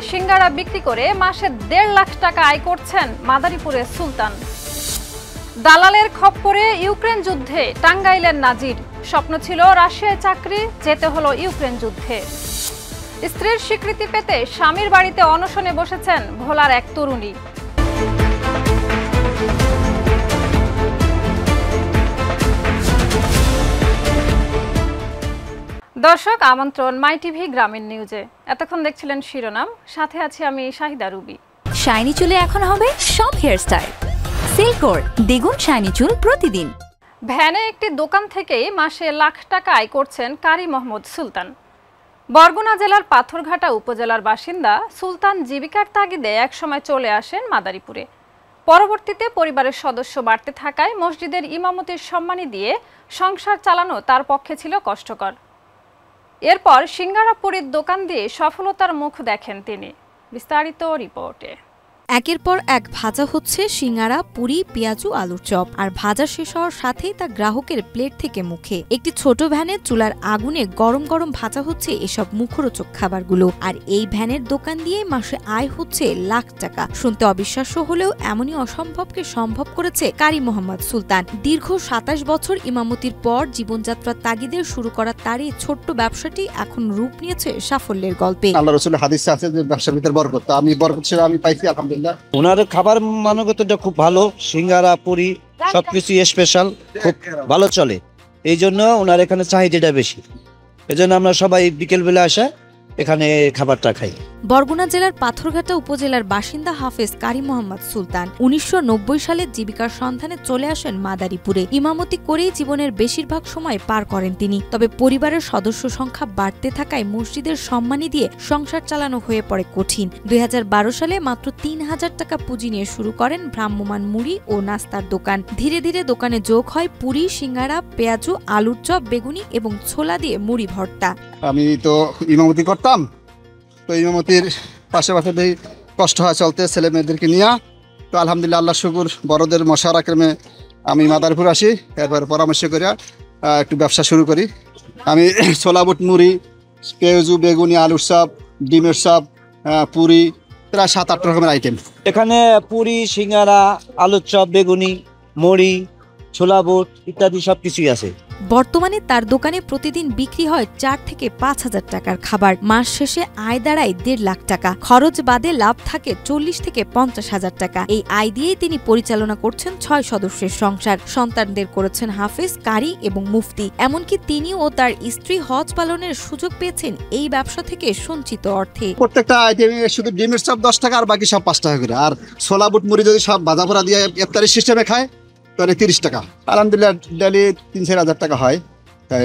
সিঙ্গারা বিক্রি করে মাসে 1.5 লাখ টাকা আয় করছেন মাদারীপুরের সুলতান। দালালের খপ্পরে ইউক্রেন যুদ্ধে টাঙ্গাইলের নাজির। স্বপ্ন ছিল রাশিয়ায় চাকরি, যেতে হলো ইউক্রেন যুদ্ধে। স্ত্রীর স্বীকৃতি পেতে স্বামীর বাড়িতে অনশনে বসেছেন ভোলার এক তরুণী। দর্শক, আমন্ত্রণ মাই টিভি গ্রামীণ নিউজে। এতক্ষণ দেখছিলেন শিরোনাম, সাথে আছি আমি শাহিদা রুবি। শাইনি চুলে এখন হবে সব হেয়ারস্টাইল। সিল্কোর দ্বিগুণ শাইনি চুল প্রতিদিন। ভ্যানে একটি দোকান থেকেই মাসে লাখ টাকা আয় করছেন কারি মোহাম্মদ সুলতান। বরগুনা জেলার পাথরঘাটা উপজেলার বাসিন্দা সুলতান জীবিকার তাগিদে একসময় চলে আসেন মাদারীপুরে। পরবর্তীতে পরিবারের সদস্য বাড়তে থাকায় মসজিদের ইমামতির সম্মানী দিয়ে সংসার চালানো তার পক্ষে ছিল কষ্টকর। এরপর সিঙ্গারা পুরীর দোকান দিয়ে সফলতার মুখ দেখেন তিনি। বিস্তারিত রিপোর্টে। একের পর এক ভাজা হচ্ছে সিঙ্গারা, পুরি, পেঁয়াজু, আলুর চপ। আর ভাজা শেষ হওয়ার সাথেই তা গ্রাহকের প্লেট থেকে মুখে। একটি ছোট ভ্যানে চুলার আগুনে গরম গরম ভাজা হচ্ছে এসব মুখরোচক খাবারগুলো। আর এই ভ্যানের দোকান দিয়ে মাসে আয় হচ্ছে লাখ টাকা। শুনতে অবিশ্বাস্য হলেও এমনই অসম্ভবকে সম্ভব করেছে কারি মোহাম্মদ সুলতান। দীর্ঘ 27 বছর ইমামতির পর জীবনযাত্রার তাগিদে শুরু করা তার এই ছোট্ট ব্যবসাটি এখন রূপ নিয়েছে সাফল্যের গল্পে। আল্লাহর রাসূলের হাদিসে আছে যে ব্যবসার ভিতর বরকত। আমি বরকত ছিল, আমি পাইছি আলহামদুলিল্লাহ। ওনার খাবার মানগতটা খুব ভালো, সিঙ্গারা, পুরি সবকিছু স্পেশাল, খুব ভালো চলে। এই জন্য ওনার এখানে চাহিদাটা বেশি। এই জন্য আমরা সবাই বিকেলবেলা আসা এখানে খাবারটা খাই। বরগুনা জেলার পাথরঘাটা উপজেলার বাসিন্দা হাফেজ কারি মোহাম্মদ সুলতান 1990 সালে জীবিকার সন্ধানে চলে আসেন মাদারীপুরে। ইমামতি করেই জীবনের বেশিরভাগ সময় পার করেন তিনি। তবে পরিবারের সদস্য সংখ্যা বাড়তে থাকায় মসজিদের সম্মানী দিয়ে সংসার চালানো হয়ে পড়ে কঠিন। 2012 সালে মাত্র 3000 টাকা পুঁজি নিয়ে শুরু করেন ভ্রাম্যমাণ মুড়ি ও নাস্তার দোকান। ধীরে ধীরে দোকানে যোগ হয় পুরি, সিঙ্গারা, পেঁয়াজু, আলুর চপ, বেগুনি এবং ছোলা দিয়ে মুড়ি ভর্তা। আমি তো ইমামতি করতাম, তো ইমামতির পাশাপাশি কষ্ট হয় চলতে ছেলে মেয়েদেরকে নিয়ে। তো আলহামদুলিল্লাহ, আল্লাহ শুকুর, বড়দের মশারাক্রমে আমি মাদারীপুর আসি। এরপর পরামর্শ করে একটু ব্যবসা শুরু করি। আমি ছোলা বুট, মুড়ি, পেঁয়াজু, বেগুনি, আলুর চপ, ডিমের চপ, পুরি, প্রায় 7-8 রকমের আইটেম। এখানে পুরি, সিঙ্গারা, আলুর চপ, বেগুনি, মুড়ি, ছোলা বুট ইত্যাদি সবকিছুই আছে। বর্তমানে তার দোকানে প্রতিদিন বিক্রি হয় 4 থেকে 5,000 টাকার খাবার। মাস শেষে আয় দাঁড়ায় 1.5 লাখ টাকা। খরচ বাদে লাভ থাকে 40 থেকে 50,000 টাকা। এই আয় দিয়েই তিনি পরিচালনা করছেন 6 সদস্যের সংসার। সন্তানদের করেছেন হাফেজ, কারি এবং মুফতি। এমনকি তিনি ও তার স্ত্রী হজ পালনের সুযোগ পেয়েছেন এই ব্যবসা থেকে সঞ্চিত অর্থে। প্রত্যেকটা আইটেমে শুধু ডিমের চপ 10 টাকা, আর বাকি সব 5 টাকা করে। আর ছোলা বুট, মুড়ি যদি সব ভাজা পোড়া দিয়ে ইফতারি সিস্টেমে খায় তাহলে 30 টাকা। আলহামদুলিল্লাহ ডেলি 3-4 হাজার টাকা হয়,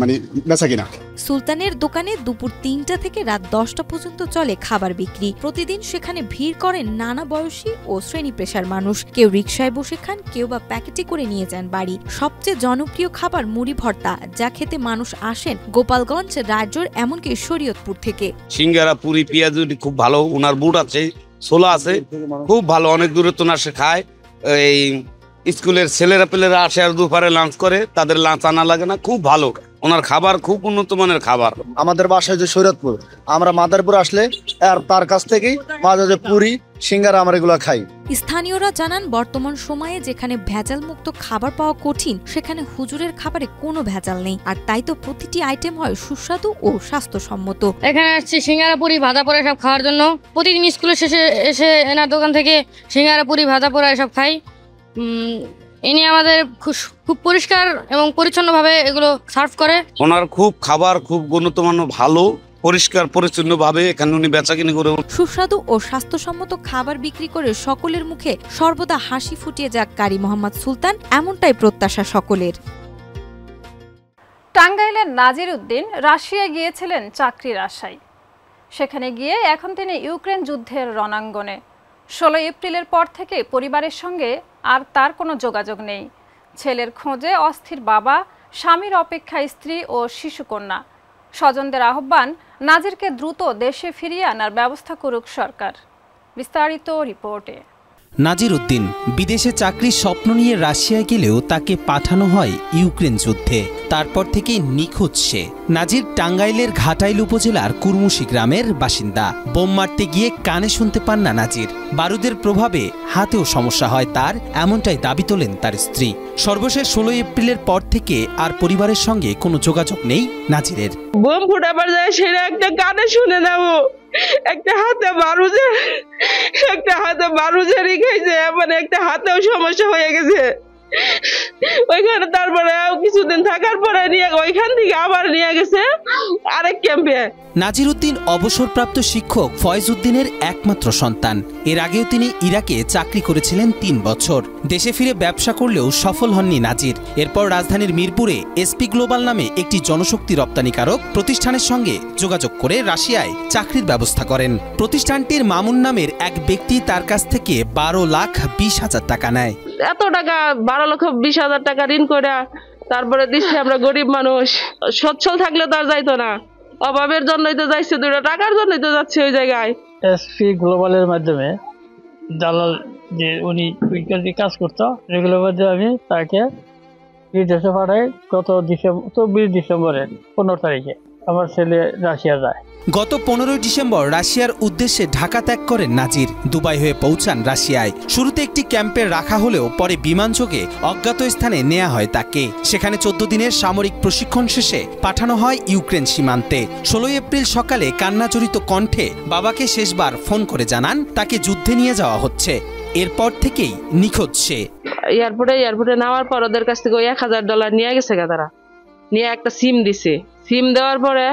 মানে বেচা কিনা। সুলতানের দোকানে দুপুর 3টা থেকে রাত 10টা পর্যন্ত চলে খাবার বিক্রি। প্রতিদিন সেখানে ভিড় করেন নানা বয়সী ও শ্রেণী পেশার মানুষ। কেউ রিকশায় বসে খান, কেউ বা প্যাকেটে করে নিয়ে যান বাড়ি। সবচেয়ে জনপ্রিয় খাবার মুড়ি ভর্তা, যা খেতে মানুষ আসেন গোপালগঞ্জ, রাজ্যের এমনকি শরীয়তপুর থেকে। সিঙ্গারা, পুরি, পেঁয়াজু খুব ভালো। ওনার বুট আছে, ছোলা আছে, খুব ভালো। অনেক দূরে তো না সে খায়। এই স্কুলের ছেলেরা পেলেরা আসে আর দুপুরে লাঞ্চ করে, তাদের লাঞ্চ আনা লাগে না। খুব ভালো ওনার খাবার, খুব উন্নত মানের খাবার। আমাদের বাসায় যে শরীয়তপুর, আমরা মাদারীপুর আসলে আর তার কাছ থেকেই মাঝে পুরি, সিঙ্গারা আমরা এগুলো খাই। স্থানীয়রা জানান, বর্তমান সময়ে যেখানে ভেজাল মুক্ত খাবার পাওয়া কঠিন, সেখানে হুজুরের খাবারে কোনো ভেজাল নেই। আর তাই তো প্রতিটি আইটেম হয় সুস্বাদু ও স্বাস্থ্যসম্মত। এখানে আসছি সিঙ্গারা, পুরি, ভাজা পোড়া সব খাওয়ার জন্য। প্রতিদিন স্কুলের শেষে এসে এনার দোকান থেকে সিঙ্গারা, পুরি, ভাজা পোড়া এসব খাই। ইনি আমাদের খুব পরিষ্কার এবং পরিচ্ছন্নভাবে এগুলো সার্ভ করে। ওনার খুব খাবার খুব গুণগতমান ভালো, পরিষ্কার পরিচ্ছন্ন ভাবে এখানে উনি বেচাকিনি করে। সুস্বাদু ও স্বাস্থ্যসম্মত খাবার বিক্রি করে সকলের মুখে সর্বদা হাসি ফুটিয়ে যাক কারি মোহাম্মদ সুলতান, এমনটাই প্রত্যাশা সকলের। টাঙ্গাইলের নাজির উদ্দিন রাশিয়ায় গিয়েছিলেন চাকরির আশায়। সেখানে গিয়ে এখন তিনি ইউক্রেন যুদ্ধের রণাঙ্গনে। 16 এপ্রিলের পর থেকে পরিবারের সঙ্গে আর তার কোনো যোগাযোগ নেই। ছেলের খোঁজে অস্থির বাবা, স্বামীর অপেক্ষায় স্ত্রী ও শিশুকন্যা। স্বজনদের আহ্বান, নাজিরকে দ্রুত দেশে ফিরিয়ে আনার ব্যবস্থা করুক সরকার। বিস্তারিত রিপোর্টে। নাজির উদ্দিন বিদেশে চাকরির স্বপ্ন নিয়ে রাশিয়ায় গেলেও তাকে পাঠানো হয় ইউক্রেন যুদ্ধে। তারপর থেকেই নিখোঁজ সে। নাজির টাঙ্গাইলের ঘাটাইল উপজেলার কুরমুশি গ্রামের বাসিন্দা। বোম মারতে গিয়ে কানে শুনতে পান না নাজির। বারুদের প্রভাবে হাতেও সমস্যা হয় তার, এমনটাই দাবি তোলেন তার স্ত্রী। সর্বশেষ 16 এপ্রিলের পর থেকে আর পরিবারের সঙ্গে কোনো যোগাযোগ নেই নাজিরের। বোম ফুটাবার যায় সেটা একটা কানে শুনে নাও, একটা হাতে বারুজে রেখেছে, মানে একটা হাতেও সমস্যা হয়ে গেছে ওইখানে। তারপরে কিছুদিন থাকার পরে ওইখান থেকে আবার নিয়ে গেছে আরেক ক্যাম্পে। নাজির উদ্দিন অবসরপ্রাপ্ত শিক্ষক ফয়েজ উদ্দিনের একমাত্র সন্তান। এর আগেও তিনি ইরাকে চাকরি করেছিলেন 3 বছর। দেশে ফিরে ব্যবসা করলেও সফল হননি নাজির। এরপর রাজধানীর মিরপুরে এসপি গ্লোবাল নামে একটি জনশক্তি রপ্তানিকারক প্রতিষ্ঠানের সঙ্গে যোগাযোগ করে রাশিয়ায় চাকরির ব্যবস্থা করেন। প্রতিষ্ঠানটির মামুন নামের এক ব্যক্তি তার কাছ থেকে 12,20,000 টাকা নেয়। এত টাকা 12,20,000 টাকা ঋণ করে তারপরে দিচ্ছি আমরা গরিব মানুষ। সচ্ছল থাকলে তো আর যাইতো না, অভাবের জন্যই তো যাইছে, 2 টাকার জন্যই তো যাচ্ছে ওই জায়গায়। এসপি গ্লোবালের মাধ্যমে দালাল যে উনি কাজ করতো, এগুলোর মধ্যে আমি তাকে বিদেশে পাঠাই। গত 24 ডিসেম্বরের 15 তারিখে আমার ছেলে রাশিয়া যায়। গত 15 ডিসেম্বর রাশিয়ার উদ্দেশ্যে ঢাকা ত্যাগ করেন নাজির। দুবাই হয়ে পৌঁছান রাশিয়ায়। শুরুতে একটি ক্যাম্পে রাখা হলেও পরে বিমানযোগে অজ্ঞাত স্থানে নেওয়া হয় তাকে। সেখানে 14 দিনের সামরিক প্রশিক্ষণ শেষে পাঠানো হয় ইউক্রেন সীমান্তে। 16 এপ্রিল সকালে কান্নাজড়িত কণ্ঠে বাবাকে শেষবার ফোন করে জানান তাকে যুদ্ধে নিয়ে যাওয়া হচ্ছে। এরপর থেকেই নিখোঁজ সে। এয়ারপোর্টে নামার পর ওদের কাছ থেকে $1,000 নিয়ে গেছে, তারা নিয়ে একটা সিম দিছে। সিম দেওয়ার পরে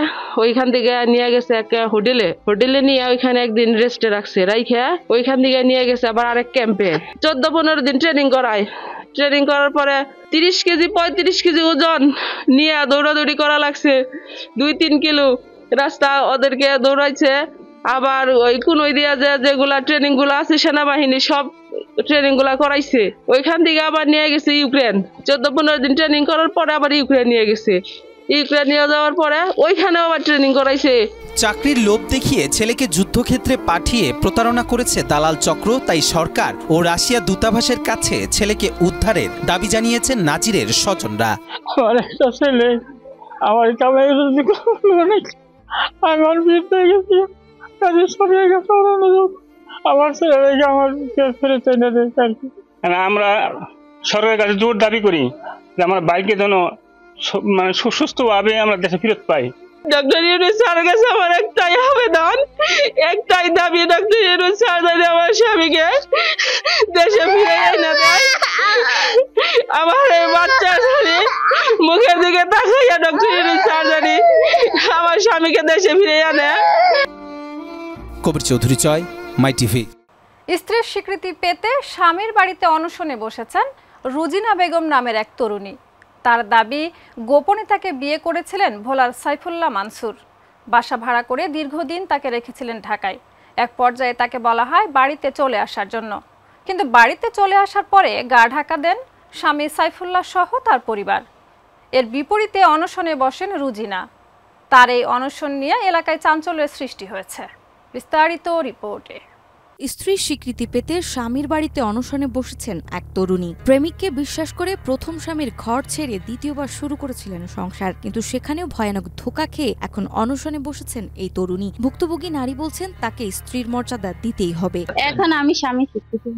ওইখান থেকে নিয়ে গেছে একটা হোটেলে নিয়ে ওইখানে একদিন রেস্টে রাখছে, রাইখা ওইখান থেকে নিয়ে গেছে আবার আরেক ক্যাম্পে। 14-15 দিন ট্রেনিং করায়। ট্রেনিং করার পরে 30 কেজি 35 কেজি ওজন নিয়ে দৌড়াদৌড়ি করা লাগছে। 2-3 কিলো রাস্তা ওদেরকে দৌড়াইছে। আবার ওই কোন দিয়া যেগুলা ট্রেনিং গুলো আছে সেনাবাহিনী সব ট্রেনিং গুলা করাইছে। ওইখান থেকে আবার নিয়ে গেছে ইউক্রেন। 14-15 দিন ট্রেনিং করার পরে আবার ইউক্রেন নিয়ে গেছে। ইউক্রেন নিয়ে যাওয়ার পরে ওইখানেও আবার ট্রেনিং করাইছে। চাকরির লোভ দেখিয়ে ছেলেকে যুদ্ধক্ষেত্রে পাঠিয়ে প্রতারণা করেছে দালাল চক্র। তাই সরকার ও রাশিয়া দূতাবাসের কাছে ছেলেকে উদ্ধারের দাবি জানিয়েছেন নাজিরের স্বজনরা। আমার একটা ছেলে আমার কামাই আমার বিয়ে গেছে, কাজে সরিয়ে গেছে। আমার ছেলেকে আমার ফেরত এনে দেয়। আমরা সরকারের কাছে জোর দাবি করি যে আমার বাইকে যেন মানে সুস্থভাবে আমরা দেশে ফেরত পাই। ডক্টর ইউনূস স্যারের কাছে আমার একটাই আবেদন, একটাই দাবি, ডক্টর ইউনূস স্যার যেন আমার স্বামীকে দেশে ফিরে এনে দেয়। আমার এই বাচ্চা জানি মুখের দিকে তাকাইয়া ডক্টর ইউনূস স্যার জানি আমার স্বামীকে দেশে ফিরে আনে। কবির চৌধুরী চয়, মাই টিভি। স্ত্রীর স্বীকৃতি পেতে স্বামীর বাড়িতে অনশনে বসেছেন রুজিনা বেগম নামের এক তরুণী। তার দাবি, গোপনে তাকে বিয়ে করেছিলেন ভোলার সাইফুল্লাহ মানসুর। বাসা ভাড়া করে দীর্ঘদিন তাকে রেখেছিলেন ঢাকায়। এক পর্যায়ে তাকে বলা হয় বাড়িতে চলে আসার জন্য, কিন্তু বাড়িতে চলে আসার পরে গা ঢাকা দেন স্বামী সাইফুল্লাহ সহ তার পরিবার। এর বিপরীতে অনশনে বসেন রুজিনা। তার এই অনশন নিয়ে এলাকায় চাঞ্চল্যের সৃষ্টি হয়েছে। বিস্তারিত রিপোর্টে। স্ত্রীর স্বীকৃতি পেতে স্বামীর বাড়িতে অনশনে বসেছেন এক তরুণী। প্রেমিককে বিশ্বাস করে প্রথম স্বামীর ঘর ছেড়ে দ্বিতীয়বার শুরু করেছিলেন সংসার, কিন্তু সেখানেও ভয়ানক ধোঁকা খেয়ে এখন অনশনে বসেছেন এই তরুণী। ভুক্তভোগী নারী বলছেন তাকে স্ত্রীর মর্যাদা দিতেই হবে। এখন আমি স্বামী স্বীকৃতি,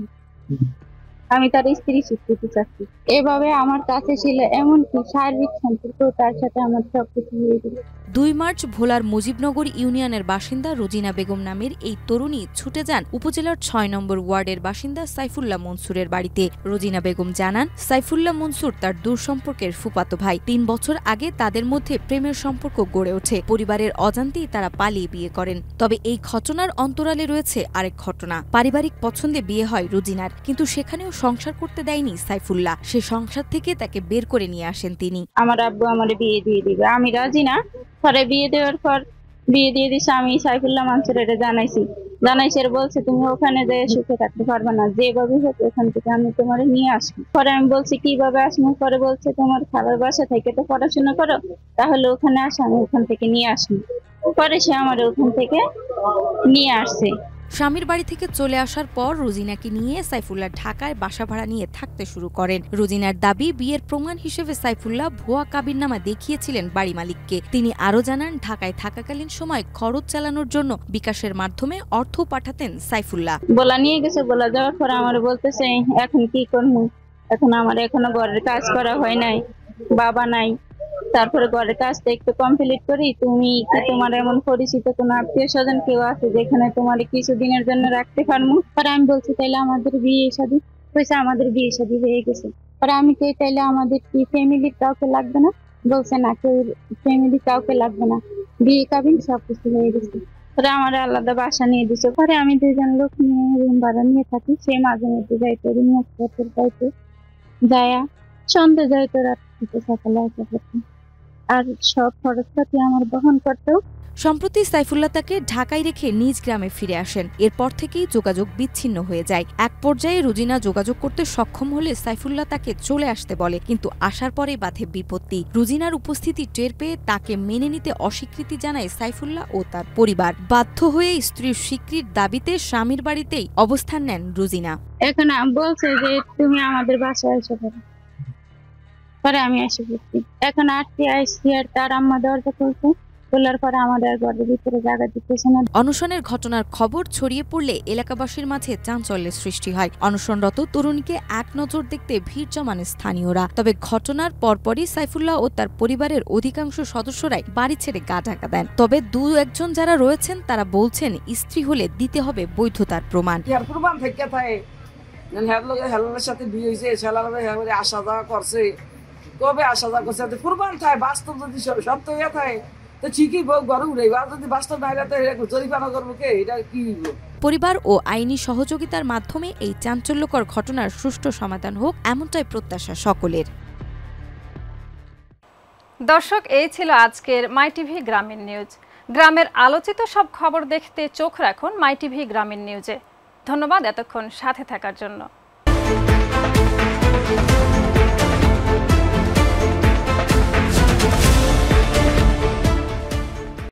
আমি তার স্ত্রী স্বীকৃতি চাচ্ছি। এভাবে আমার কাছে ছিল, এমনকি শারীরিক সম্পর্ক তার সাথে আমার সবকিছু হয়ে গেল। 2 মার্চ ভোলার মুজিবনগর ইউনিয়নের বাসিন্দা রুজিনা বেগম নামের এই তরুণী ছুটে যান উপজেলার 6 নম্বর ওয়ার্ডের বাসিন্দা সাইফুল্লাহ মনসুরের বাড়িতে। রুজিনা বেগম জানান, সাইফুল্লাহ মনসুর তার দূর সম্পর্কের ফুফাতো ভাই। 3 বছর আগে তাদের মধ্যে প্রেমের সম্পর্ক গড়ে ওঠে। পরিবারের অজান্তেই তারা পালিয়ে বিয়ে করেন। তবে এই ঘটনার অন্তরালে রয়েছে আরেক ঘটনা। পারিবারিক পছন্দে বিয়ে হয় রুজিনার, কিন্তু সেখানেও সংসার করতে দেয়নি সাইফুল্লাহ। সে সংসার থেকে তাকে বের করে নিয়ে আসেন তিনি। আমার আব্বু আমারে বিয়ে দিয়ে দিবে, আমি রাজি না। পরে বিয়ে দেওয়ার পর বিয়ে দিয়ে দিছে, আমি সাইফুল্লাহ মানসুরের জানাইছে বলছে তুমি ওখানে যেয়ে সুখে থাকতে পারবে না, যেভাবে হোক ওখান থেকে আমি তোমার নিয়ে আসবো। পরে আমি বলছি কিভাবে আসবো? পরে বলছে তোমার খালার বাসা থেকে তো পড়াশোনা করো, তাহলে ওখানে আসো, আমি ওখান থেকে নিয়ে আসবো। পরে সে আমার ওখান থেকে নিয়ে আসছে। স্বামীর বাড়ি থেকে চলে আসার পর রোজিনাকে নিয়ে সাইফুল্লাহ ঢাকায় বাসা ভাড়া নিয়ে থাকতে শুরু করেন। রোজিনার দাবি, বিয়ের প্রমাণ হিসেবে সাইফুল্লাহ ভুয়া কাবিননামা দেখিয়েছিলেন বাড়ি মালিককে। তিনি আরও জানান, ঢাকায় থাকাকালীন সময় খরচ চালানোর জন্য বিকাশের মাধ্যমে অর্থ পাঠাতেন সাইফুল্লাহ। বলা নিয়ে গেছে, বলা যাওয়ার পর আমার বলতেছে এখন কি করবো, এখন আমার এখনো ঘরের কাজ করা হয় নাই, বাবা নাই, তারপরে ঘরের কাজটা একটু কমপ্লিট করি, তুমি কি তোমার এমন পরিচিত কোনো আত্মীয় স্বজন কেউ আছে যেখানে তোমার কিছুদিনের জন্য রাখতে পারবো? পরে আমি বলছি তাইলে আমাদের বিয়ে শাদী হয়েছে, আমাদের বিয়ে শাদী হয়ে গেছে। পরে আমি কে তাইলে আমাদের কি ফ্যামিলির কাউকে লাগবে না? বলছে না, কেউ ফ্যামিলি কাউকে লাগবে না, বিয়ে কাবিন সবকিছু হয়ে গেছে। পরে আমার আলাদা বাসা নিয়ে দিচ্ছে। পরে আমি 2 জন লোক নিয়ে রুম ভাড়া নিয়ে থাকি। সে মাঝে মধ্যে যাইতো, রুমের যাইতো, যায়া সন্ধ্যে যাইতো, রাত সকালে আসা করতো, আর সব খরচপাতি আমার বহন করতো। সম্প্রতি সাইফুল্লাহ তাকে ঢাকায় রেখে নিজ গ্রামে ফিরে আসেন। এরপর থেকেই যোগাযোগ বিচ্ছিন্ন হয়ে যায়। এক পর্যায়ে রোজিনা যোগাযোগ করতে সক্ষম হলে সাইফুল্লাহ তাকে চলে আসতে বলে, কিন্তু আসার পরে বাধে বিপত্তি। রোজিনার উপস্থিতি টের পেয়ে তাকে মেনে নিতে অস্বীকৃতি জানায় সাইফুল্লাহ ও তার পরিবার। বাধ্য হয়ে স্ত্রীর স্বীকৃতির দাবিতে স্বামীর বাড়িতেই অবস্থান নেন রোজিনা। এখন বলছে যে তুমি আমাদের বাসায় এসে পড়ো। পরে আমি এসে পড়ছি। এখন আটকে আসছি, আর তার আম্মা দরজা খুলছে, খোলার পরে আমাদের ঘরের ভিতরে জায়গা দিতেছে না। অনশনের ঘটনার খবর ছড়িয়ে পড়লে এলাকাবাসীর মাঝে চাঞ্চল্যের সৃষ্টি হয়। অনশনরত তরুণীকে এক নজর দেখতে ভিড় জমান স্থানীয়রা। তবে ঘটনার পরপরই সাইফুল্লাহ ও তার পরিবারের অধিকাংশ সদস্যরাই বাড়ি ছেড়ে গা ঢাকা দেন। তবে 2-1 যারা রয়েছেন তারা বলছেন, স্ত্রী হলে দিতে হবে বৈধতার প্রমাণ। সাথে বিয়ে হয়েছে, আসা যাওয়া করছে, কবে আসা যাওয়া করছে, কুরবান থাকে, বাস্তব যদি সত্য হয়ে থাকে তো ঠিকই ঘরে উড়ে, আর যদি বাস্তব না জরিমানা করবো কে? এটা কি? পরিবার ও আইনি সহযোগিতার মাধ্যমে এই চাঞ্চল্যকর ঘটনার সুষ্ঠু সমাধান হোক, এমনটাই প্রত্যাশা সকলের। দর্শক, এই ছিল আজকের মাই টিভি গ্রামীণ নিউজ। গ্রামের আলোচিত সব খবর দেখতে চোখ রাখুন মাই টিভি গ্রামীণ নিউজে। ধন্যবাদ এতক্ষণ সাথে থাকার জন্য।